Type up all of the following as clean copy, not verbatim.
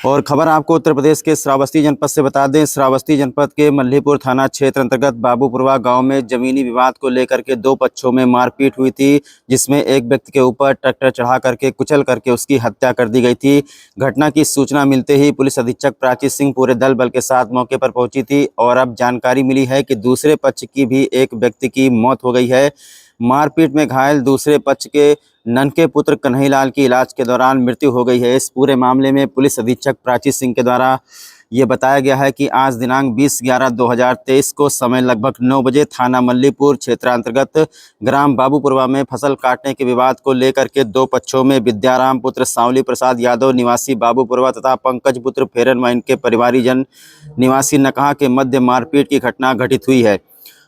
और खबर आपको उत्तर प्रदेश के श्रावस्ती जनपद से बता दें। श्रावस्ती जनपद के मल्लीपुर थाना क्षेत्र अंतर्गत बाबूपुरवा गांव में जमीनी विवाद को लेकर के दो पक्षों में मारपीट हुई थी, जिसमें एक व्यक्ति के ऊपर ट्रैक्टर चढ़ा करके कुचल करके उसकी हत्या कर दी गई थी। घटना की सूचना मिलते ही पुलिस अधीक्षक प्राची सिंह पूरे दल बल के साथ मौके पर पहुंची थी और अब जानकारी मिली है कि दूसरे पक्ष की भी एक व्यक्ति की मौत हो गई है। मारपीट में घायल दूसरे पक्ष के ननके पुत्र कन्हैयालाल की इलाज के दौरान मृत्यु हो गई है। इस पूरे मामले में पुलिस अधीक्षक प्राची सिंह के द्वारा ये बताया गया है कि आज दिनांक 20/11/2023 को समय लगभग 9 बजे थाना मल्लीपुर क्षेत्रांतर्गत ग्राम बाबूपुरवा में फसल काटने के विवाद को लेकर के दो पक्षों में विद्याराम पुत्र सांवली प्रसाद यादव निवासी बाबूपुरवा तथा पंकज पुत्र फेरन व इनके परिवारीजन निवासी नकहा के मध्य मारपीट की घटना घटित हुई है।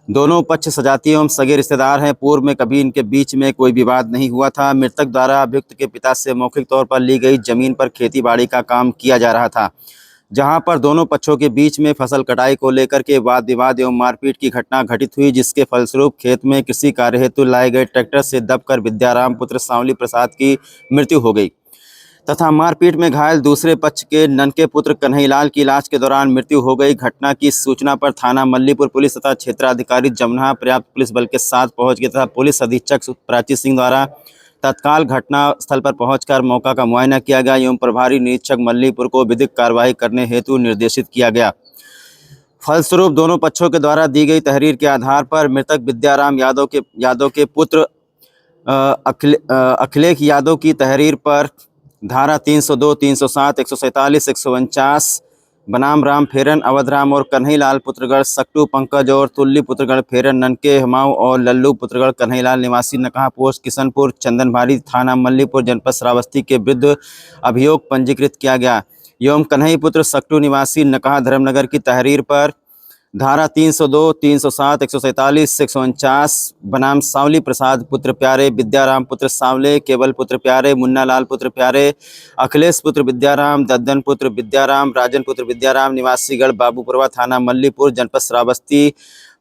दोनों पक्ष सजाती एवं सगे रिश्तेदार हैं। पूर्व में कभी इनके बीच में कोई विवाद नहीं हुआ था। मृतक द्वारा अभियुक्त के पिता से मौखिक तौर पर ली गई जमीन पर खेतीबाड़ी का काम किया जा रहा था, जहां पर दोनों पक्षों के बीच में फसल कटाई को लेकर के वाद विवाद एवं मारपीट की घटना घटित हुई, जिसके फलस्वरूप खेत में कृषि कार्य हेतु लाए गए ट्रैक्टर से दबकर विद्याराम पुत्र सांवली प्रसाद की मृत्यु हो गई तथा मारपीट में घायल दूसरे पक्ष के ननके पुत्र कन्हैयालाल की इलाज के दौरान मृत्यु हो गई। घटना की सूचना पर थाना मल्लीपुर पुलिस तथा क्षेत्राधिकारी जमुना पर्याप्त पुलिस बल के साथ पहुंच गए तथा पुलिस अधीक्षक प्राची सिंह द्वारा तत्काल घटना स्थल पर पहुंचकर मौका का मुआयना किया गया एवं प्रभारी निरीक्षक मल्लीपुर को विधिक कार्रवाई करने हेतु निर्देशित किया गया। फलस्वरूप दोनों पक्षों के द्वारा दी गई तहरीर के आधार पर मृतक विद्याराम यादव के पुत्र अखिलेश यादव की तहरीर पर धारा 302, 307, 147, 149 बनाम राम फेरन अवधराम और कन्हैयालाल पुत्रगढ़ सक्टू पंकज और तुल्ली पुत्रगढ़ फेरन ननके हमाऊ और लल्लू पुत्रगढ़ कन्हैयालाल निवासी नकहा पोस्ट किशनपुर चंदनभारी थाना मल्लीपुर जनपद श्रावस्ती के विरुद्ध अभियोग पंजीकृत किया गया एवं कन्हैया पुत्र सक्टू निवासी नकहा धर्मनगर की तहरीर पर धारा 302, 307, 147, 149 बनाम सांवली प्रसाद पुत्र प्यारे, विद्याराम पुत्र सांवले, केवल पुत्र प्यारे, मुन्ना लाल पुत्र प्यारे, अखिलेश पुत्र विद्याराम, दद्दन पुत्र विद्याराम, राजन पुत्र विद्याराम निवासी गढ़ बाबूपुरवा थाना मल्लीपुर जनपद श्रावस्ती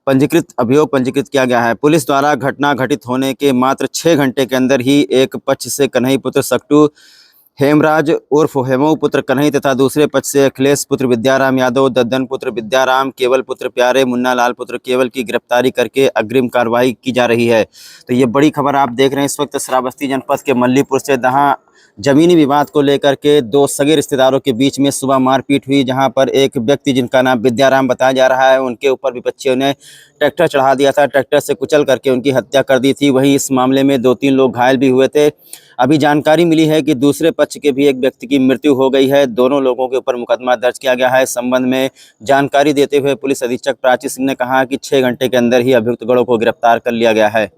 अभियोग पंजीकृत किया गया है। पुलिस द्वारा घटना घटित होने के मात्र 6 घंटे के अंदर ही एक पक्ष से कन्हैया पुत्र सक्टू हेमराज उर्फ हेमू पुत्र कन्हैया तथा दूसरे पक्ष से अखिलेश पुत्र विद्याराम यादव, दद्दन पुत्र विद्याराम, केवल पुत्र प्यारे, मुन्ना लाल पुत्र केवल की गिरफ्तारी करके अग्रिम कार्रवाई की जा रही है। तो ये बड़ी खबर आप देख रहे हैं इस वक्त श्रावस्ती जनपद के मल्लीपुर से, जहां जमीनी विवाद को लेकर के दो सगे रिश्तेदारों के बीच में सुबह मारपीट हुई, जहां पर एक व्यक्ति जिनका नाम विद्याराम बताया जा रहा है, उनके ऊपर विपक्षियों ने ट्रैक्टर चढ़ा दिया था, ट्रैक्टर से कुचल करके उनकी हत्या कर दी थी। वहीं इस मामले में 2-3 लोग घायल भी हुए थे। अभी जानकारी मिली है कि दूसरे पक्ष के भी एक व्यक्ति की मृत्यु हो गई है। दोनों लोगों के ऊपर मुकदमा दर्ज किया गया है। इस संबंध में जानकारी देते हुए पुलिस अधीक्षक प्राची सिंह ने कहा कि 6 घंटे के अंदर ही अभियुक्तगणों को गिरफ्तार कर लिया गया है।